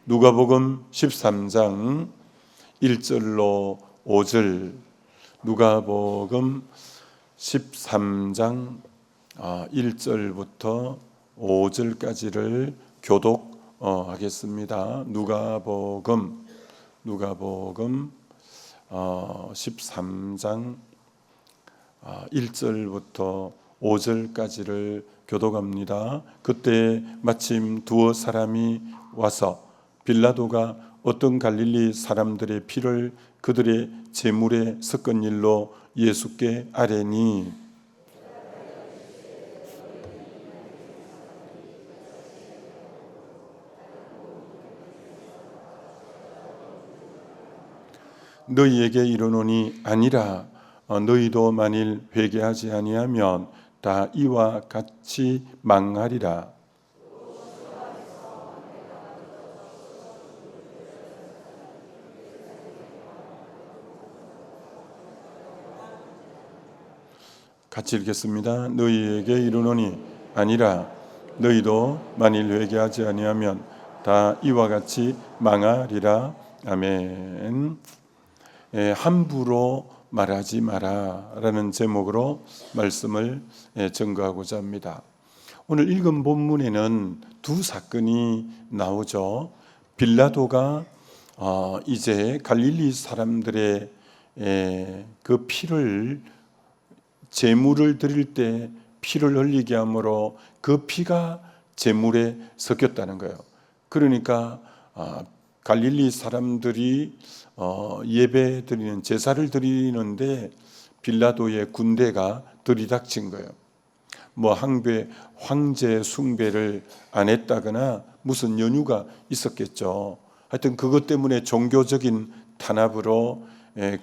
누가복음 13장 1절로 5절, 누가복음 13장 1절부터 5절까지를 교독하겠습니다. 누가복음 13장 1절부터 5절까지를 교독합니다. 그때 마침 두어 사람이 와서 빌라도가 어떤 갈릴리 사람들의 피를 그들의 제물에 섞은 일로 예수께 아뢰니, 너희에게 이르노니 아니라 너희도 만일 회개하지 아니하면 다 이와 같이 망하리라. 같이 읽겠습니다. 너희에게 이르노니 아니라 너희도 만일 회개하지 아니하면 다 이와 같이 망하리라. 아멘. 함부로 말하지 마라라는 제목으로 말씀을 전거하고자 합니다. 오늘 읽은 본문에는 두 사건이 나오죠. 빌라도가 이제 갈릴리 사람들의 그 피를, 제물을 드릴 때 피를 흘리게 함으로 그 피가 제물에 섞였다는 거예요. 그러니까 갈릴리 사람들이 예배 드리는, 제사를 드리는데 빌라도의 군대가 들이닥친 거예요. 황제 숭배를 안 했다거나 무슨 연유가 있었겠죠. 하여튼 그것 때문에 종교적인 탄압으로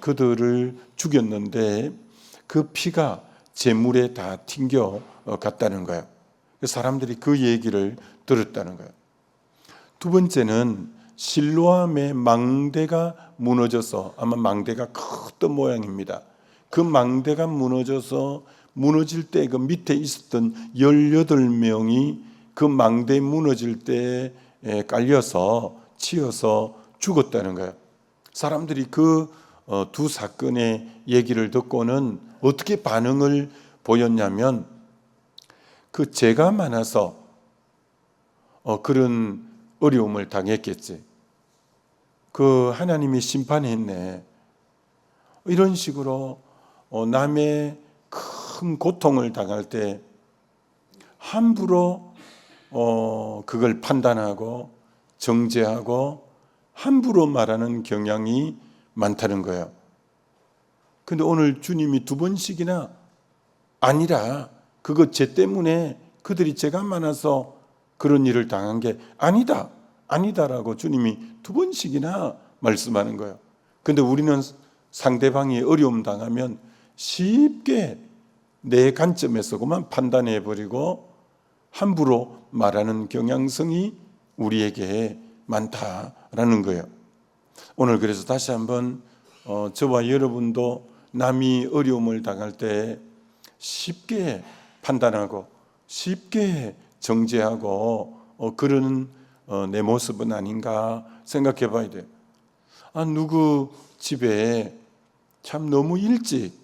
그들을 죽였는데 그 피가 제물에 다 튕겨 갔다는 거예요. 사람들이 그 얘기를 들었다는 거예요. 두 번째는 실로암의 망대가 무너져서, 아마 망대가 컸던 모양입니다. 그 망대가 무너져서 무너질 때 그 밑에 있었던 18명이 그 망대 무너질 때 깔려서 치여서 죽었다는 거예요. 사람들이 그 두 사건의 얘기를 듣고는 어떻게 반응을 보였냐면, 그 죄가 많아서 그런 어려움을 당했겠지. 그 하나님이 심판했네. 이런 식으로 남의 큰 고통을 당할 때 함부로 그걸 판단하고 정죄하고 함부로 말하는 경향이 많다는 거예요. 근데 오늘 주님이 두 번씩이나 아니라 그거 죄 때문에 그들이 죄가 많아서 그런 일을 당한 게 아니다라고 주님이 두 번씩이나 말씀하는 거예요. 근데 우리는 상대방이 어려움 당하면 쉽게 내 관점에서 그만 판단해버리고 함부로 말하는 경향성이 우리에게 많다라는 거예요. 오늘 그래서 다시 한번 저와 여러분도 남이 어려움을 당할 때 쉽게 판단하고 쉽게 정죄하고 그런 내 모습은 아닌가 생각해 봐야 돼요. 누구 집에 참 너무 일찍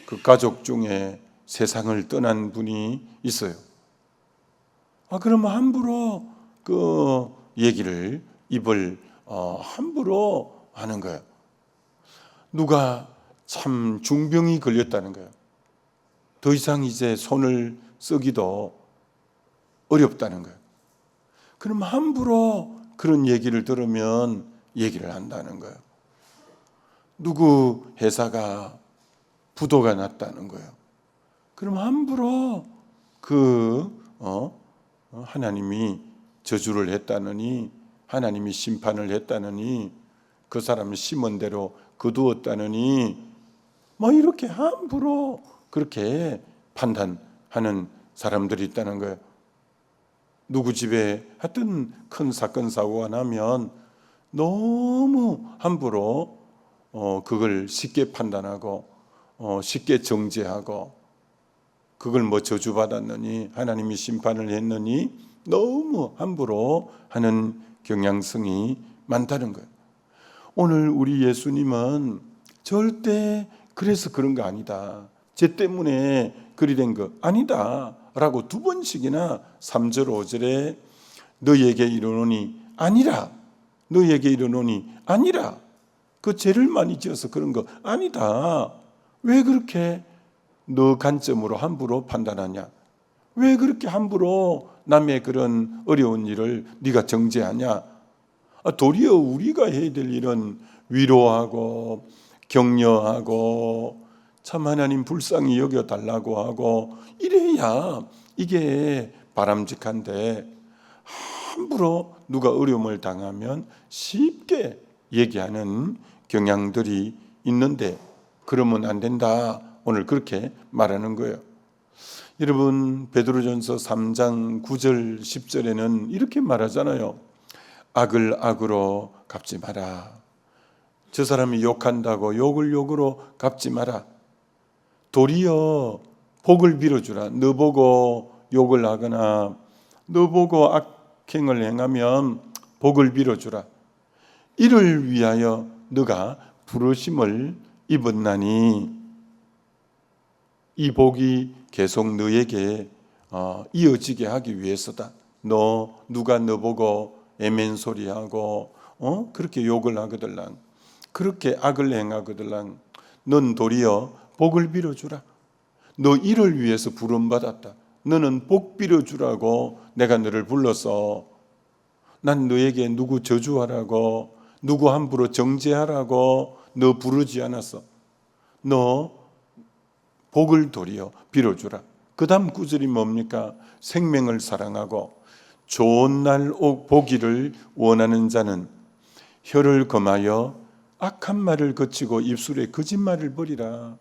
그 가족 중에 세상을 떠난 분이 있어요. 그러면 함부로 그 얘기를, 입을 함부로 하는 거예요. 누가 참 중병이 걸렸다는 거예요. 더 이상 이제 손을 쓰기도 어렵다는 거예요. 그럼 함부로 그런 얘기를 들으면 얘기를 한다는 거예요. 누구 회사가 부도가 났다는 거예요. 그럼 함부로 하나님이 저주를 했다느니, 하나님이 심판을 했다느니, 그 사람을 심은 대로 거두었다느니, 이렇게 함부로 그렇게 판단하는 사람들이 있다는 거예요. 누구 집에 하여튼 큰 사건 사고가 나면 너무 함부로 그걸 쉽게 판단하고 쉽게 정죄하고, 그걸 저주받았느니 하나님이 심판을 했느니 너무 함부로 하는 경향성이 많다는 거예요. 오늘 우리 예수님은 절대 그래서 그런 거 아니다, 쟤 때문에 그리 된 거 아니다 라고 두 번씩이나 3절 5절에 너희에게 이르노니 아니라, 너희에게 이르노니 아니라, 그 죄를 많이 지어서 그런 거 아니다. 왜 그렇게 너 관점으로 함부로 판단하냐? 왜 그렇게 함부로 남의 그런 어려운 일을 네가 정죄하냐? 도리어 우리가 해야 될 일은 위로하고 격려하고 참 하나님 불쌍히 여겨달라고 하고 이래야 이게 바람직한데, 함부로 누가 어려움을 당하면 쉽게 얘기하는 경향들이 있는데 그러면 안 된다. 오늘 그렇게 말하는 거예요. 여러분, 베드로전서 3장 9절 10절에는 이렇게 말하잖아요. 악을 악으로 갚지 마라. 저 사람이 욕한다고 욕을 욕으로 갚지 마라. 도리어 복을 빌어주라. 너 보고 욕을 하거나 너 보고 악행을 행하면 복을 빌어주라. 이를 위하여 너가 부르심을 입었나니 이 복이 계속 너에게 이어지게 하기 위해서다. 누가 너 보고 애맨소리하고 그렇게 욕을 하거들랑, 그렇게 악을 행하거들랑, 넌 도리어 복을 빌어주라. 너 이를 위해서 부름받았다. 너는 복 빌어주라고 내가 너를 불러서, 난 너에게 누구 저주하라고 누구 함부로 정죄하라고 너 부르지 않았어. 너 복을 도리어 빌어주라. 그 다음 구절이 뭡니까? 생명을 사랑하고 좋은 날 보기를 원하는 자는 혀를 금하여 악한 말을 거치고 입술에 거짓말을 버리라.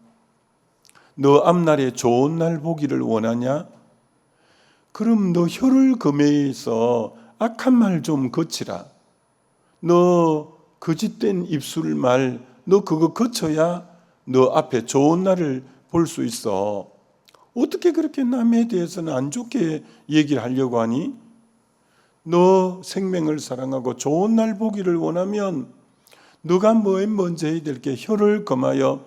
너 앞날에 좋은 날 보기를 원하냐? 그럼 너 혀를 금해서 악한 말 좀 거치라. 너 거짓된 입술 말, 너 그거 거쳐야 너 앞에 좋은 날을 볼 수 있어. 어떻게 그렇게 남에 대해서는 안 좋게 얘기를 하려고 하니? 너 생명을 사랑하고 좋은 날 보기를 원하면 너가 맨 먼저 해야 될 게 혀를 금하여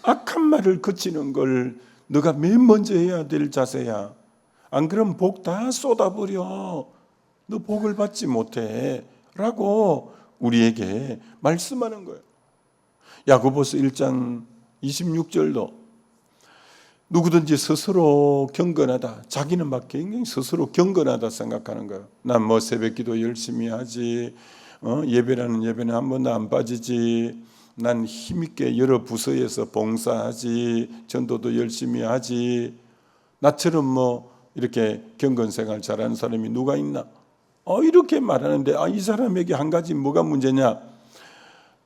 악한 말을 거치는 걸 너가 맨 먼저 해야 될 자세야. 안 그러면 복 다 쏟아버려. 너 복을 받지 못해 라고 우리에게 말씀하는 거예요. 야고보서 1장 26절도 누구든지 스스로 경건하다, 자기는 막 굉장히 스스로 경건하다 생각하는 거예요. 난 뭐 새벽기도 열심히 하지, 예배라는 예배는 한 번도 안 빠지지, 난 힘있게 여러 부서에서 봉사하지, 전도도 열심히 하지, 나처럼 뭐 이렇게 경건생활 잘하는 사람이 누가 있나? 이렇게 말하는데 이 사람에게 한 가지 뭐가 문제냐?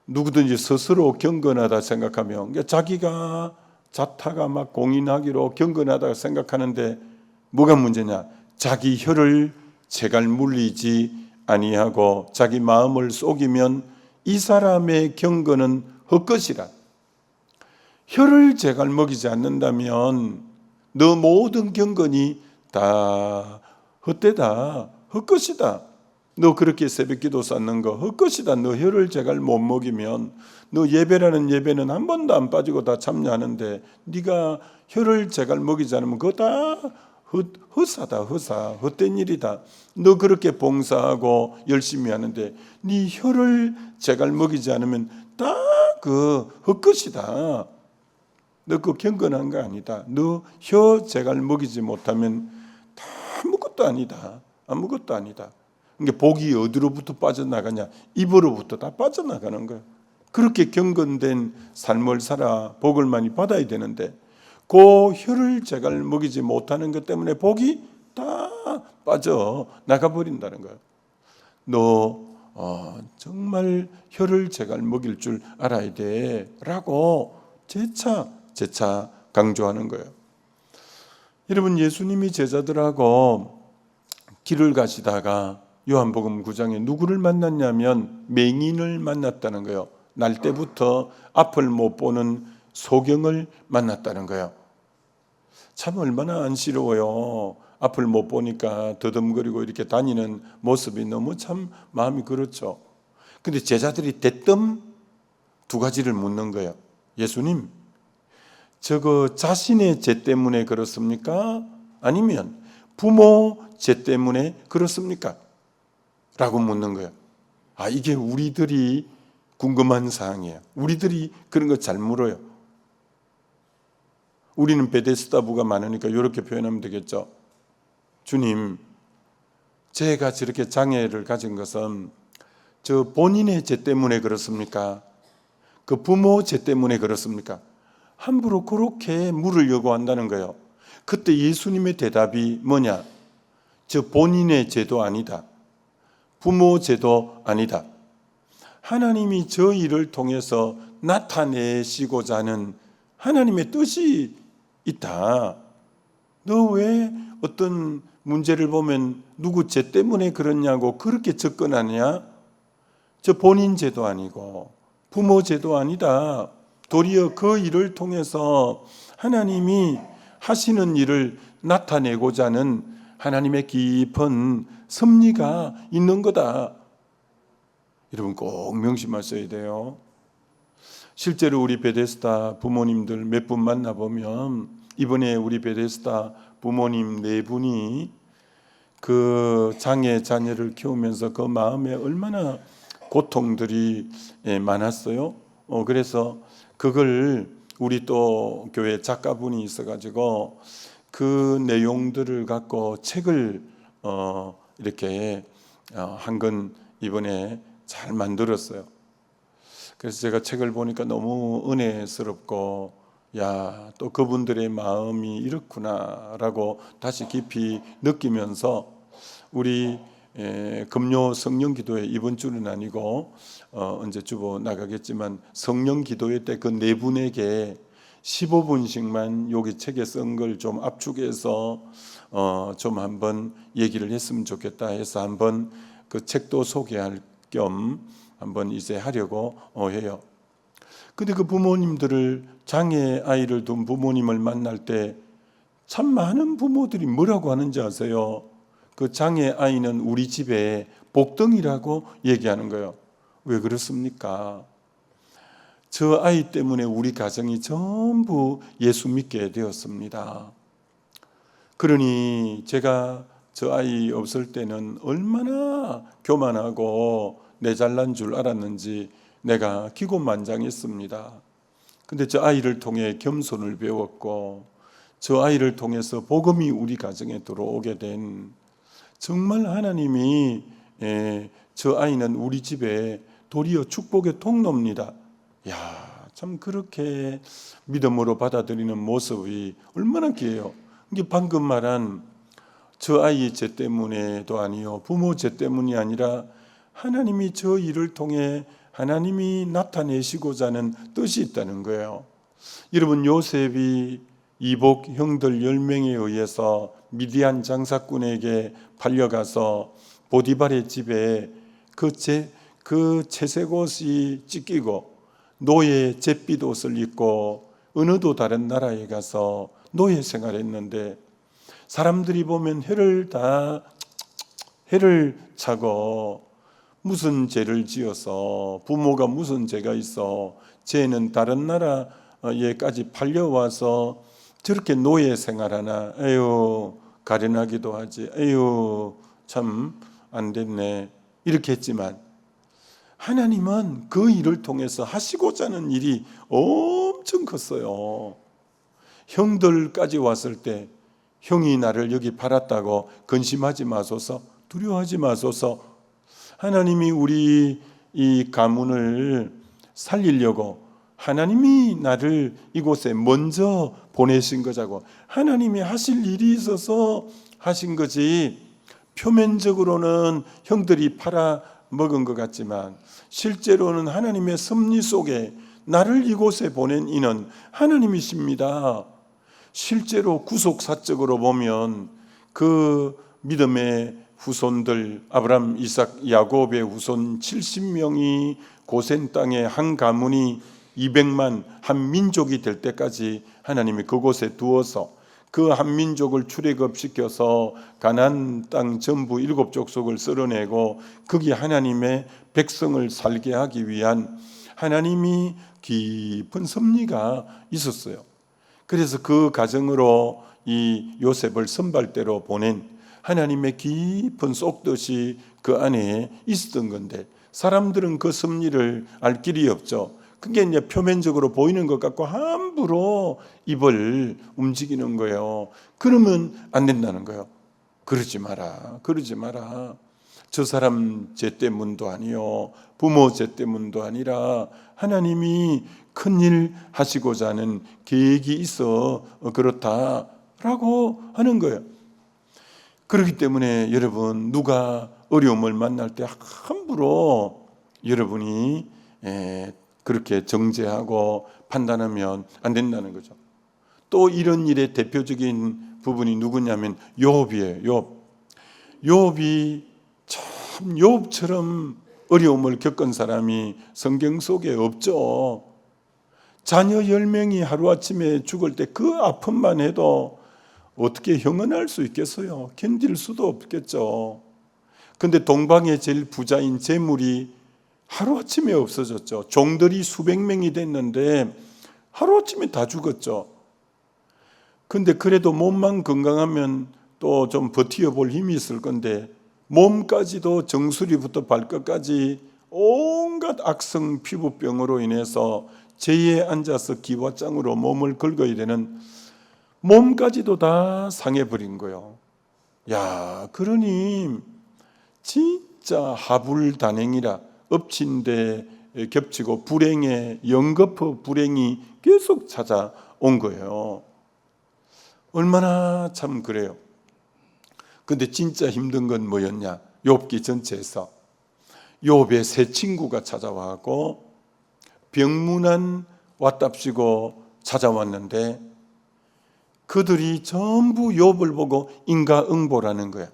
누구든지 스스로 경건하다 생각하면, 그러니까 자기가 자타가 막 공인하기로 경건하다 생각하는데 뭐가 문제냐? 자기 혀를 제갈 물리지 아니하고 자기 마음을 속이면 이 사람의 경건은 헛것이라. 혀를 제갈 먹이지 않는다면 너 모든 경건이 다 헛되다, 헛것이다. 너 그렇게 새벽기도 쌓는 거 헛것이다. 너 혀를 제갈 못 먹이면, 너 예배라는 예배는 한 번도 안 빠지고 다 참여하는데 네가 혀를 제갈 먹이지 않으면 그거 다 헛사다, 헛된 일이다. 너 그렇게 봉사하고 열심히 하는데 네 혀를 제갈 먹이지 않으면 다 그 헛것이다. 너 그 경건한 거 아니다. 너 혀 제갈 먹이지 못하면 다 아무것도 아니다. 아무것도 아니다. 그러니까 복이 어디로부터 빠져나가냐? 입으로부터 다 빠져나가는 거예요. 그렇게 경건된 삶을 살아 복을 많이 받아야 되는데 그 혀를 제갈 먹이지 못하는 것 때문에 복이 다 빠져나가 버린다는 거예요. 너 정말 혀를 제갈 먹일 줄 알아야 돼 라고 재차 강조하는 거예요. 여러분, 예수님이 제자들하고 길을 가시다가 요한복음 9장에 누구를 만났냐면 맹인을 만났다는 거예요. 날 때부터 앞을 못 보는 소경을 만났다는 거예요. 참 얼마나 안쓰러워요. 앞을 못 보니까 더듬거리고 이렇게 다니는 모습이 너무 참 마음이 그렇죠. 근데 제자들이 대뜸 두 가지를 묻는 거예요. 예수님, 저거 자신의 죄 때문에 그렇습니까? 아니면 부모 죄 때문에 그렇습니까? 라고 묻는 거예요. 이게 우리들이 궁금한 사항이에요. 우리들이 그런 거 잘 물어요. 우리는 베데스다부가 많으니까 이렇게 표현하면 되겠죠. 주님, 제가 저렇게 장애를 가진 것은 저 본인의 죄 때문에 그렇습니까? 그 부모 죄 때문에 그렇습니까? 함부로 그렇게 물으려고 한다는 거예요. 그때 예수님의 대답이 뭐냐? 저 본인의 죄도 아니다. 부모 죄도 아니다. 하나님이 저 일을 통해서 나타내시고자 하는 하나님의 뜻이 있다. 너 왜 어떤 문제를 보면 누구 죄 때문에 그렇냐고 그렇게 접근하냐? 저 본인 죄도 아니고 부모 죄도 아니다. 도리어 그 일을 통해서 하나님이 하시는 일을 나타내고자 하는 하나님의 깊은 섭리가 있는 거다. 여러분 꼭 명심하셔야 돼요. 실제로 우리 베데스다 부모님들 몇 분 만나보면 이번에 우리 베데스다 부모님 4분이 그 장애 자녀를 키우면서 그 마음에 얼마나 고통들이 많았어요. 그래서 그걸 우리 또 교회 작가분이 있어가지고 그 내용들을 갖고 책을 이렇게 한 건 이번에 잘 만들었어요. 그래서 제가 책을 보니까 너무 은혜스럽고 또 그분들의 마음이 이렇구나라고 다시 깊이 느끼면서 우리 금요 성령기도회 이번 주는 아니고 언제 주보 나가겠지만 성령기도회 때 그 4분에게 15분씩만 여기 책에 쓴 걸 좀 압축해서 좀 한번 얘기를 했으면 좋겠다 해서 한번 그 책도 소개할 겸 한번 이제 하려고 해요. 근데 그 부모님들을 장애 아이를 둔 부모님을 만날 때 참 많은 부모들이 뭐라고 하는지 아세요? 그 장애 아이는 우리 집의 복덩이라고 얘기하는 거예요. 왜 그렇습니까? 저 아이 때문에 우리 가정이 전부 예수 믿게 되었습니다. 그러니 제가 저 아이 없을 때는 얼마나 교만하고 내 잘난 줄 알았는지 내가 기고만장했습니다. 근데 저 아이를 통해 겸손을 배웠고 저 아이를 통해서 복음이 우리 가정에 들어오게 된 정말 하나님이 저 아이는 우리 집에 도리어 축복의 통로입니다. 참 그렇게 믿음으로 받아들이는 모습이 얼마나 귀해요. 이게 방금 말한 저 아이의 죄 때문에도 아니요 부모 죄 때문이 아니라 하나님이 저 일을 통해 하나님이 나타내시고자 하는 뜻이 있다는 거예요. 여러분 요셉이 이복 형들 10명에 의해서 미디안 장사꾼에게 팔려가서 보디발의 집에 그 채색 옷이 찢기고 노예 잿빛 옷을 입고 어느도 다른 나라에 가서 노예 생활했는데 사람들이 보면 해를 차고 무슨 죄를 지어서 부모가 무슨 죄가 있어 쟤는 다른 나라에까지 팔려와서 저렇게 노예 생활하나 에휴 가련하기도 하지 에휴 참 안 됐네 이렇게 했지만 하나님은 그 일을 통해서 하시고자 하는 일이 엄청 컸어요. 형들까지 왔을 때 형이 나를 여기 팔았다고 근심하지 마소서 두려워하지 마소서 하나님이 우리 이 가문을 살리려고 하나님이 나를 이곳에 먼저 보내신 거자고 하나님이 하실 일이 있어서 하신 거지 표면적으로는 형들이 팔아먹은 것 같지만 실제로는 하나님의 섭리 속에 나를 이곳에 보낸 이는 하나님이십니다. 실제로 구속사적으로 보면 그 믿음의 후손들 아브람, 이삭, 야곱의 후손 70명이 고센 땅의 한 가문이 200만 한 민족이 될 때까지 하나님이 그곳에 두어서 그 한민족을 출애굽시켜서 가나안 땅 전부 7족속을 쓸어내고 거기 하나님의 백성을 살게 하기 위한 하나님이 깊은 섭리가 있었어요. 그래서 그 과정으로 이 요셉을 선발대로 보낸 하나님의 깊은 쏙뜻이 그 안에 있었던 건데, 사람들은 그 섭리를 알 길이 없죠. 그게 이제 표면적으로 보이는 것 같고 함부로 입을 움직이는 거예요. 그러면 안 된다는 거예요. 그러지 마라. 그러지 마라. 저 사람 죄 때문도 아니요, 부모 죄 때문도 아니라 하나님이 큰일 하시고자 하는 계획이 있어 그렇다라고 하는 거예요. 그렇기 때문에 여러분, 누가 어려움을 만날 때 함부로 여러분이 그렇게 정죄하고 판단하면 안 된다는 거죠. 또 이런 일의 대표적인 부분이 누구냐면 욥이에요. 욥이 참 욥처럼 어려움을 겪은 사람이 성경 속에 없죠. 자녀 10명이 하루아침에 죽을 때 그 아픔만 해도 어떻게 형언할 수 있겠어요? 견딜 수도 없겠죠. 근데 동방의 제일 부자인 재물이 하루아침에 없어졌죠. 종들이 수백 명이 됐는데 하루아침에 다 죽었죠. 근데 그래도 몸만 건강하면 또 좀 버티어볼 힘이 있을 건데 몸까지도 정수리부터 발끝까지 온갖 악성 피부병으로 인해서 제에 앉아서 기와장으로 몸을 긁어야 되는 몸까지도 다 상해버린 거예요. 야, 그러니 진짜 하불단행이라, 엎친 데 겹치고 불행에 연거푸 불행이 계속 찾아온 거예요. 얼마나 참 그래요. 근데 진짜 힘든 건 뭐였냐? 욥기 전체에서 욥의 세 친구가 찾아와고 병문안 왔답시고 찾아왔는데 그들이 전부 욥을 보고 인과응보라는 거야.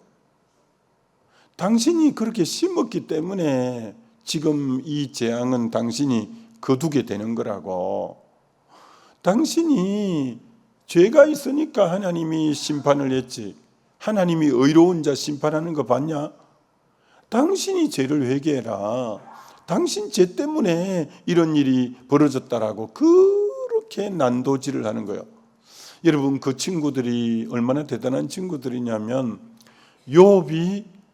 당신이 그렇게 심었기 때문에 지금 이 재앙은 당신이 거두게 되는 거라고. 당신이 죄가 있으니까 하나님이 심판을 했지. 하나님이 의로운 자 심판하는 거 봤냐? 당신이 죄를 회개해라. 당신 죄 때문에 이런 일이 벌어졌다라고 그렇게 난도질을 하는 거예요. 여러분, 그 친구들이 얼마나 대단한 친구들이냐면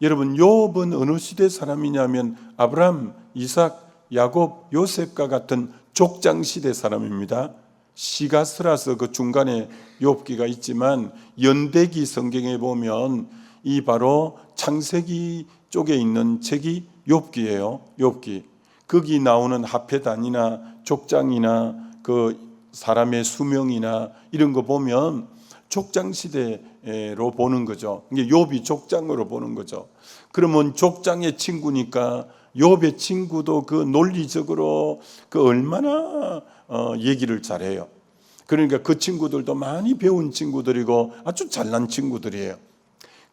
여러분 욥은 어느 시대 사람이냐면 아브람, 이삭, 야곱, 요셉과 같은 족장 시대 사람입니다. 시가 슬어서 그 중간에 욥기가 있지만 연대기 성경에 보면 이 바로 창세기 쪽에 있는 책이 욥기예요. 욥기. 거기 나오는 하패단이나 족장이나 그 사람의 수명이나 이런 거 보면 족장 시대로 보는 거죠. 이게 욥이 족장으로 보는 거죠. 그러면 족장의 친구니까 욥의 친구도 그 논리적으로 그 얼마나 얘기를 잘해요. 그러니까 그 친구들도 많이 배운 친구들이고 아주 잘난 친구들이에요.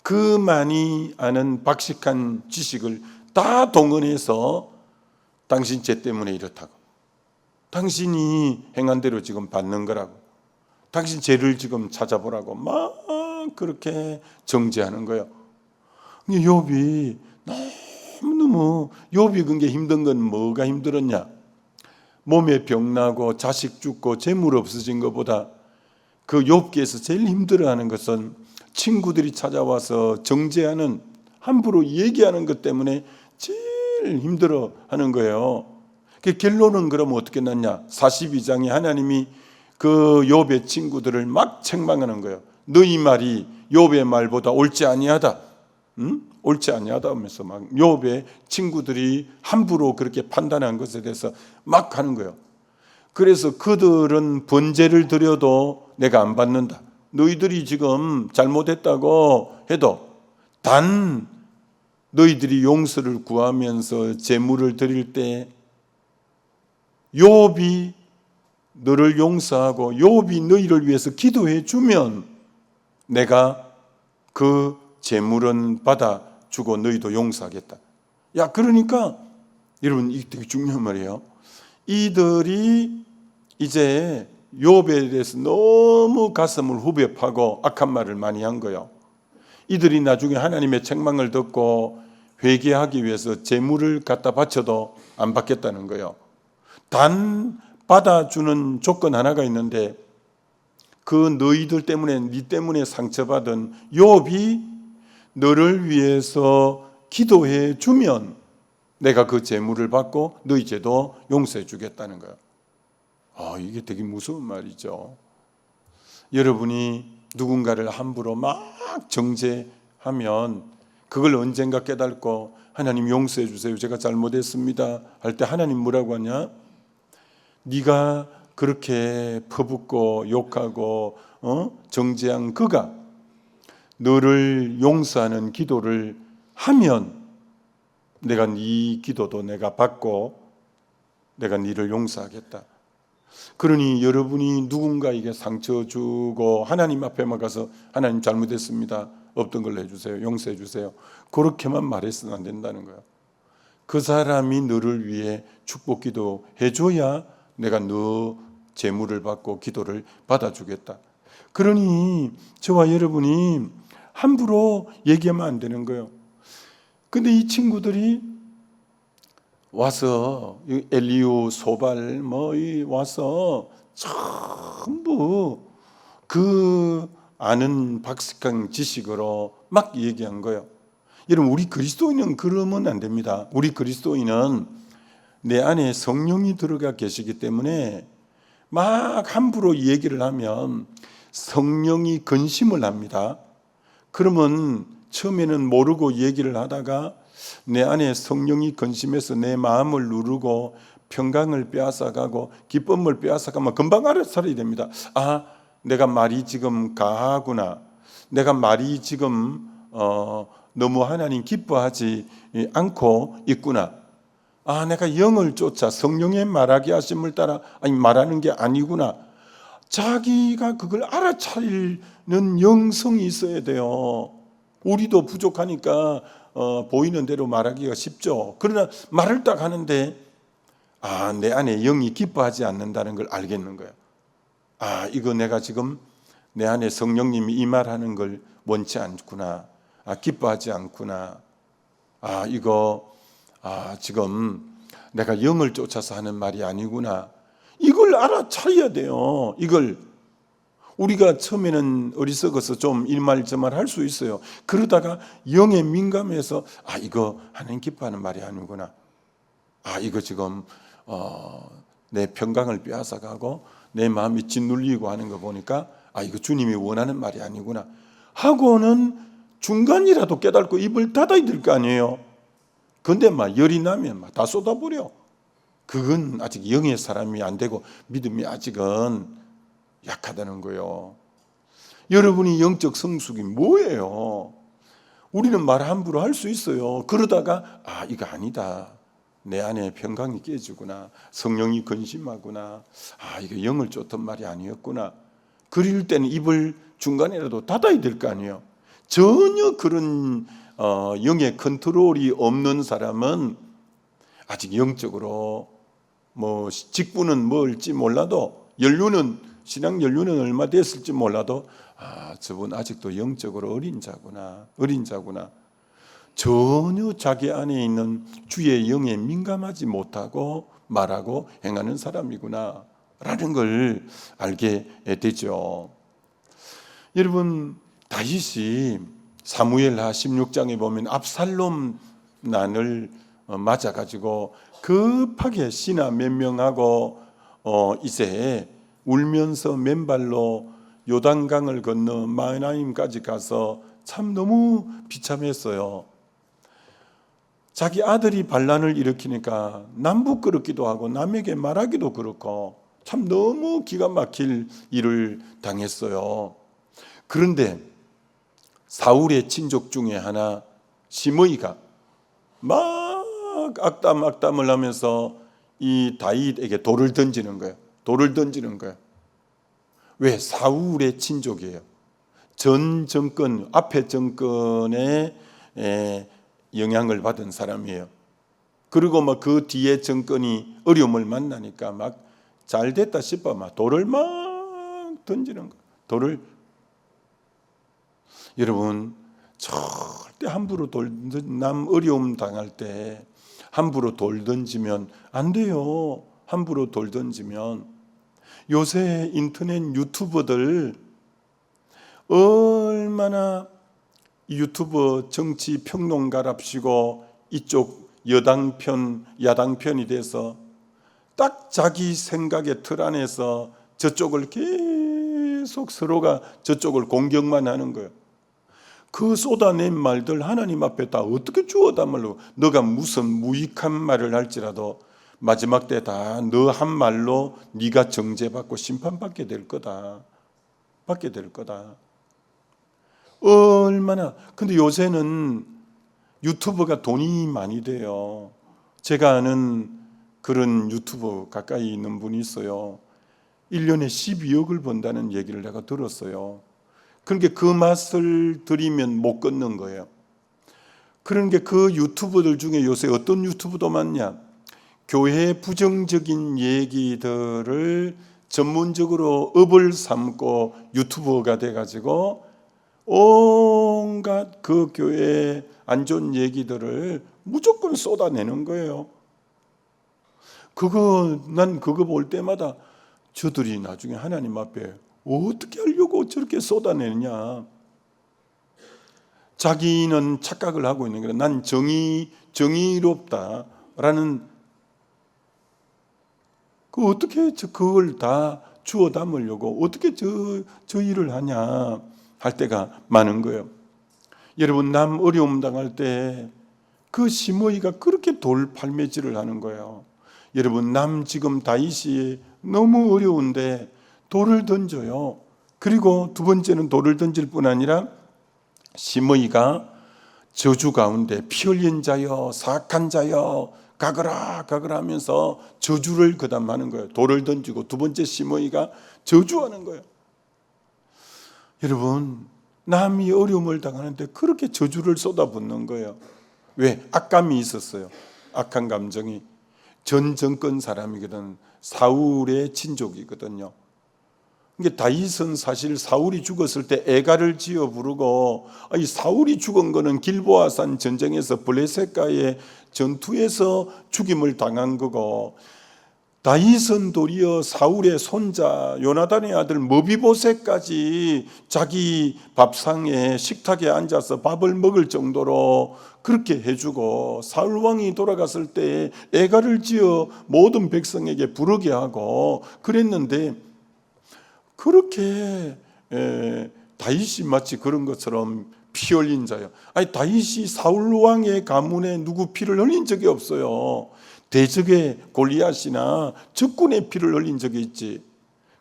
그 많이 아는 박식한 지식을 다 동원해서 당신 죄 때문에 이렇다고, 당신이 행한 대로 지금 받는 거라고, 당신 죄를 지금 찾아보라고 막 그렇게 정죄하는 거예요. 욥이 너무너무 욥이 그게 힘든 건 뭐가 힘들었냐? 몸에 병 나고 자식 죽고 재물 없어진 것보다 그 욥기에서 제일 힘들어하는 것은 친구들이 찾아와서 정죄하는, 함부로 얘기하는 것 때문에 제일 힘들어하는 거예요. 그 결론은 그럼 어떻게 났냐? 42장에 하나님이 그 욥의 친구들을 막 책망하는 거예요. 너희 말이 욥의 말보다 옳지 아니하다. 옳지 아니하다 하면서 막 욥의 친구들이 함부로 그렇게 판단한 것에 대해서 막 하는 거예요. 그래서 그들은 번제를 드려도 내가 안 받는다. 너희들이 지금 잘못했다고 해도 단 너희들이 용서를 구하면서 제물을 드릴 때 욥이 너를 용서하고 욥이 너희를 위해서 기도해 주면 내가 그 제물은 받아 주고 너희도 용서하겠다. 야, 그러니까 여러분, 이게 되게 중요한 말이에요. 이들이 이제 욥에 대해서 너무 가슴을 후벼 파고 악한 말을 많이 한 거예요. 이들이 나중에 하나님의 책망을 듣고 회개하기 위해서 재물을 갖다 바쳐도 안 받겠다는 거예요. 단 받아주는 조건 하나가 있는데, 그 너희들 때문에, 네 때문에 상처받은 욥이 너를 위해서 기도해 주면 내가 그 재물을 받고 너희 죄도 용서해 주겠다는 거예요. 이게 되게 무서운 말이죠. 여러분이 누군가를 함부로 막 정죄하면 그걸 언젠가 깨닫고 하나님 용서해 주세요, 제가 잘못했습니다 할 때 하나님 뭐라고 하냐? 네가 그렇게 퍼붓고 욕하고 정죄한 그가 너를 용서하는 기도를 하면 내가 네 기도도 내가 받고 내가 네를 용서하겠다. 그러니 여러분이 누군가에게 상처 주고 하나님 앞에만 가서 하나님 잘못했습니다, 없던 걸로 해주세요, 용서해 주세요, 그렇게만 말해서는 안 된다는 거예요. 그 사람이 너를 위해 축복 기도 해줘야 내가 너 재물을 받고 기도를 받아주겠다. 그러니 저와 여러분이 함부로 얘기하면 안 되는 거예요. 근데 이 친구들이 와서 엘리우, 소발 와서 전부 그 아는 박식한 지식으로 막 얘기한 거예요. 여러분, 우리 그리스도인은 그러면 안 됩니다. 우리 그리스도인은 내 안에 성령이 들어가 계시기 때문에 막 함부로 얘기를 하면 성령이 근심을 합니다. 그러면 처음에는 모르고 얘기를 하다가 내 안에 성령이 근심해서 내 마음을 누르고 평강을 빼앗아가고 기쁨을 빼앗아가면 금방 알아차려야 됩니다. 내가 말이 지금 가하구나, 내가 말이 지금 너무 하나님 기뻐하지 않고 있구나, 내가 영을 쫓아 성령의 말하게 하심을 따라 말하는 게 아니구나. 자기가 그걸 알아차리는 영성이 있어야 돼요. 우리도 부족하니까 보이는 대로 말하기가 쉽죠. 그러나 말을 딱 하는데 내 안에 영이 기뻐하지 않는다는 걸 알겠는 거예요. 이거 내가 지금 내 안에 성령님이 이 말하는 걸 원치 않구나, 기뻐하지 않구나, 이거 지금 내가 영을 쫓아서 하는 말이 아니구나, 이걸 알아차려야 돼요. 이걸 우리가 처음에는 어리석어서 좀 일말저말 할 수 있어요. 그러다가 영에 민감해서 이거 하나님 기뻐하는 말이 아니구나, 이거 지금 내 평강을 빼앗아가고 내 마음이 짓눌리고 하는 거 보니까 이거 주님이 원하는 말이 아니구나 하고는 중간이라도 깨닫고 입을 닫아야 될 거 아니에요. 근데 열이 나면 다 쏟아버려. 그건 아직 영의 사람이 안 되고 믿음이 아직은 약하다는 거예요. 여러분이 영적 성숙이 뭐예요? 우리는 말 함부로 할 수 있어요. 그러다가 이거 아니다, 내 안에 평강이 깨지구나, 성령이 근심하구나, 이거 영을 쫓던 말이 아니었구나, 그럴 때는 입을 중간이라도 닫아야 될 거 아니에요. 전혀 그런 영의 컨트롤이 없는 사람은 아직 영적으로 직분은 뭘지 몰라도 신앙 연륜은 얼마 됐을지 몰라도 저분 아직도 영적으로 어린 자구나. 전혀 자기 안에 있는 주의 영에 민감하지 못하고 말하고 행하는 사람이구나 라는 걸 알게 되죠. 여러분, 다윗이 사무엘하 16장에 보면 압살롬 난을 맞아가지고 급하게 신하 몇 명하고 이제 울면서 맨발로 요단강을 건너 마하나임까지 가서 참 너무 비참했어요. 자기 아들이 반란을 일으키니까 남부끄럽기도 하고 남에게 말하기도 그렇고 참 너무 기가 막힐 일을 당했어요. 그런데 사울의 친족 중에 하나 시므이가 막 악담을 하면서 이 다윗에게 돌을 던지는 거예요. 왜? 사울의 친족이에요. 전 정권, 앞에 정권에 영향을 받은 사람이에요. 그리고 그 뒤에 정권이 어려움을 만나니까 막 잘 됐다 싶어 돌을 막 던지는 거예요. 돌을. 여러분, 절대 함부로 남 어려움 당할 때 함부로 돌 던지면 안 돼요. 함부로 돌 던지면. 요새 인터넷 유튜버들 얼마나 유튜버 정치 평론가랍시고 이쪽 여당 편, 야당 편이 돼서 딱 자기 생각의 틀 안에서 저쪽을 계속 서로가 저쪽을 공격만 하는 거예요. 그 쏟아낸 말들 하나님 앞에 다 어떻게 주워 담으려고. 너가 무슨 무익한 말을 할지라도 마지막 때 다 너 한 말로 네가 정죄받고 심판받게 될 거다. 받게 될 거다. 얼마나. 근데 요새는 유튜버가 돈이 많이 돼요. 제가 아는 그런 유튜버 가까이 있는 분이 있어요. 1년에 12억을 번다는 얘기를 내가 들었어요. 그러니까 그 맛을 들이면 못 끊는 거예요. 그러니까 그 유튜버들 중에 요새 어떤 유튜브도 많냐? 교회의 부정적인 얘기들을 전문적으로 업을 삼고 유튜버가 돼가지고 온갖 그 교회의 안 좋은 얘기들을 무조건 쏟아내는 거예요. 난 그거 볼 때마다 저들이 나중에 하나님 앞에 어떻게 하려고 저렇게 쏟아내느냐. 자기는 착각을 하고 있는 거예요. 난 정의롭다라는. 어떻게 그걸 다 주워 담으려고 어떻게 저 일을 하냐 할 때가 많은 거예요. 여러분, 남 어려움 당할 때 그 시므이가 그렇게 돌팔매질을 하는 거예요. 여러분, 남 지금 다윗이 너무 어려운데 돌을 던져요. 그리고 두 번째는 돌을 던질 뿐 아니라 시므이가 저주 가운데 피 흘린 자여 사악한 자여 가거라 가거라 하면서 저주를 거담하는 거예요. 돌을 던지고 두 번째 시므이가 저주하는 거예요. 여러분, 남이 어려움을 당하는데 그렇게 저주를 쏟아붓는 거예요. 왜? 악감이 있었어요. 악한 감정이. 전 정권 사람이거든. 사울의 친족이거든요. 그러니까 다윗은 사실 사울이 죽었을 때 애가를 지어 부르고, 이 사울이 죽은 거는 길보아산 전쟁에서 블레셋과의 전투에서 죽임을 당한 거고, 다윗은 도리어 사울의 손자 요나단의 아들 머비보셋까지 자기 밥상에 식탁에 앉아서 밥을 먹을 정도로 그렇게 해주고, 사울 왕이 돌아갔을 때 애가를 지어 모든 백성에게 부르게 하고 그랬는데, 그렇게 다윗이 마치 그런 것처럼 피 흘린 자요. 아니, 다윗이 사울 왕의 가문에 누구 피를 흘린 적이 없어요. 대적의 골리앗이나 적군의 피를 흘린 적이 있지.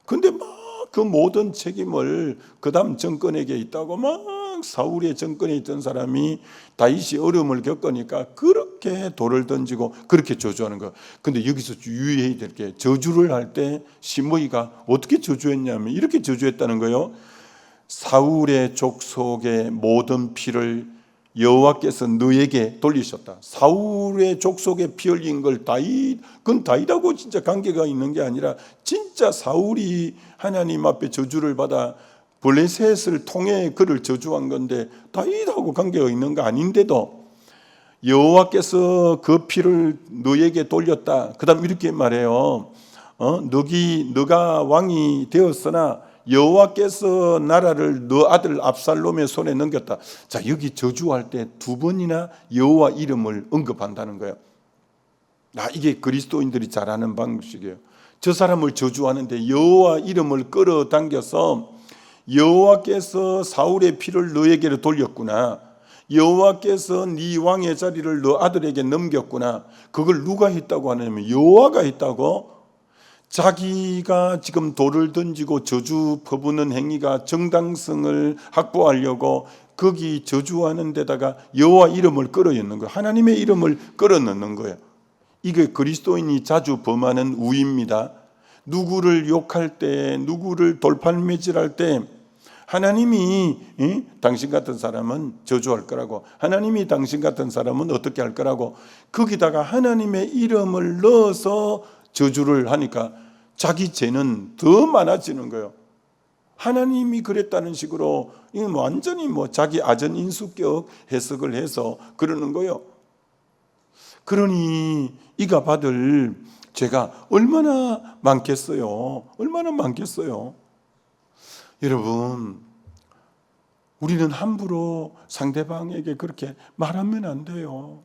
근데 막 그 모든 책임을 그 다음 정권에게 있다고 막 사울의 정권에 있던 사람이 다윗이 어려움을 겪으니까 그렇게 돌을 던지고 그렇게 저주하는 거. 근데 여기서 유의해야 될 게, 저주를 할 때 시므이가 어떻게 저주했냐면 이렇게 저주했다는 거예요. 사울의 족속의 모든 피를 여호와께서 너에게 돌리셨다. 사울의 족속에 피 흘린 걸 그건 다윗하고 진짜 관계가 있는 게 아니라 진짜 사울이 하나님 앞에 저주를 받아 블레셋을 통해 그를 저주한 건데 다윗하고 관계가 있는 거 아닌데도 여호와께서 그 피를 너에게 돌렸다. 그다음 이렇게 말해요. 너가 왕이 되었으나 여호와께서 나라를 너 아들 압살롬의 손에 넘겼다. 자, 여기 저주할 때 두 번이나 여호와 이름을 언급한다는 거예요. 이게 그리스도인들이 잘 아는 방식이에요. 저 사람을 저주하는데 여호와 이름을 끌어당겨서 여호와께서 사울의 피를 너에게로 돌렸구나. 여호와께서 네 왕의 자리를 너 아들에게 넘겼구나. 그걸 누가 했다고 하냐면 여호와가 했다고. 자기가 지금 돌을 던지고 저주 퍼부는 행위가 정당성을 확보하려고 거기 저주하는 데다가 여호와 이름을 끌어넣는 거예요. 하나님의 이름을 끌어넣는 거예요. 이게 그리스도인이 자주 범하는 우입니다. 누구를 욕할 때, 누구를 돌팔매질할 때 하나님이 당신 같은 사람은 저주할 거라고, 하나님이 당신 같은 사람은 어떻게 할 거라고 거기다가 하나님의 이름을 넣어서 저주를 하니까 자기 죄는 더 많아지는 거예요. 하나님이 그랬다는 식으로 이건 완전히 자기 아전인수격 해석을 해서 그러는 거요. 그러니 이가 받을 죄가 얼마나 많겠어요. 얼마나 많겠어요. 여러분, 우리는 함부로 상대방에게 그렇게 말하면 안 돼요.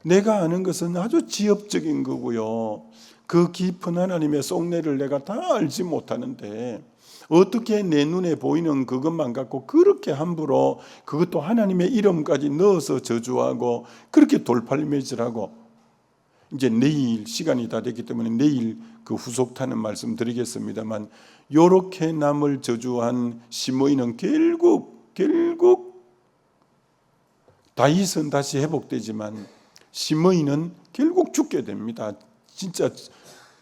내가 아는 것은 아주 지엽적인 거고요. 그 깊은 하나님의 속내를 내가 다 알지 못하는데 어떻게 내 눈에 보이는 그것만 갖고 그렇게 함부로, 그것도 하나님의 이름까지 넣어서 저주하고 그렇게 돌팔매질하고. 이제 내일 시간이 다 됐기 때문에 내일 그 후속타는 말씀 드리겠습니다만, 요렇게 남을 저주한 시므이는 결국 다윗은 다시 회복되지만 시므이는 결국 죽게 됩니다. 진짜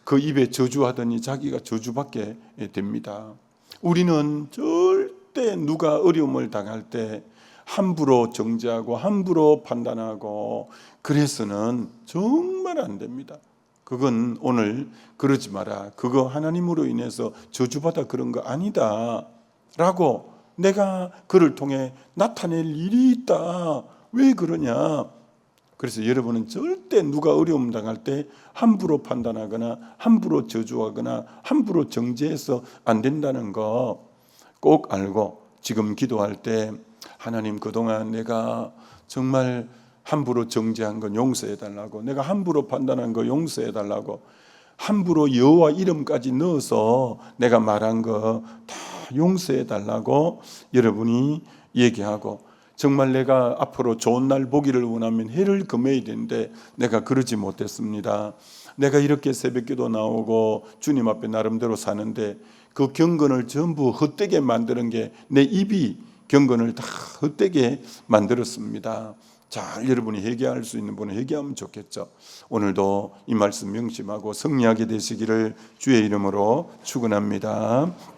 그 입에 저주하더니 자기가 저주받게 됩니다. 우리는 절대 누가 어려움을 당할 때 함부로 정죄하고 함부로 판단하고 그래서는 정말 안 됩니다. 그건 오늘 그러지 마라, 그거 하나님으로 인해서 저주받아 그런 거 아니다 라고 내가 그를 통해 나타낼 일이 있다. 왜 그러냐? 그래서 여러분은 절대 누가 어려움 당할 때 함부로 판단하거나 함부로 저주하거나 함부로 정죄해서 안 된다는 거 꼭 알고, 지금 기도할 때 하나님, 그동안 내가 정말 함부로 정죄한 건 용서해 달라고, 내가 함부로 판단한 거 용서해 달라고, 함부로 여호와 이름까지 넣어서 내가 말한 거 다 용서해 달라고 여러분이 얘기하고, 정말 내가 앞으로 좋은 날 보기를 원하면 해를 금해야 되는데 내가 그러지 못했습니다. 내가 이렇게 새벽기도 나오고 주님 앞에 나름대로 사는데 그 경건을 전부 헛되게 만드는 게 내 입이 경건을 다 헛되게 만들었습니다. 잘 여러분이 회개할 수 있는 분은 회개하면 좋겠죠. 오늘도 이 말씀 명심하고 승리하게 되시기를 주의 이름으로 축원합니다.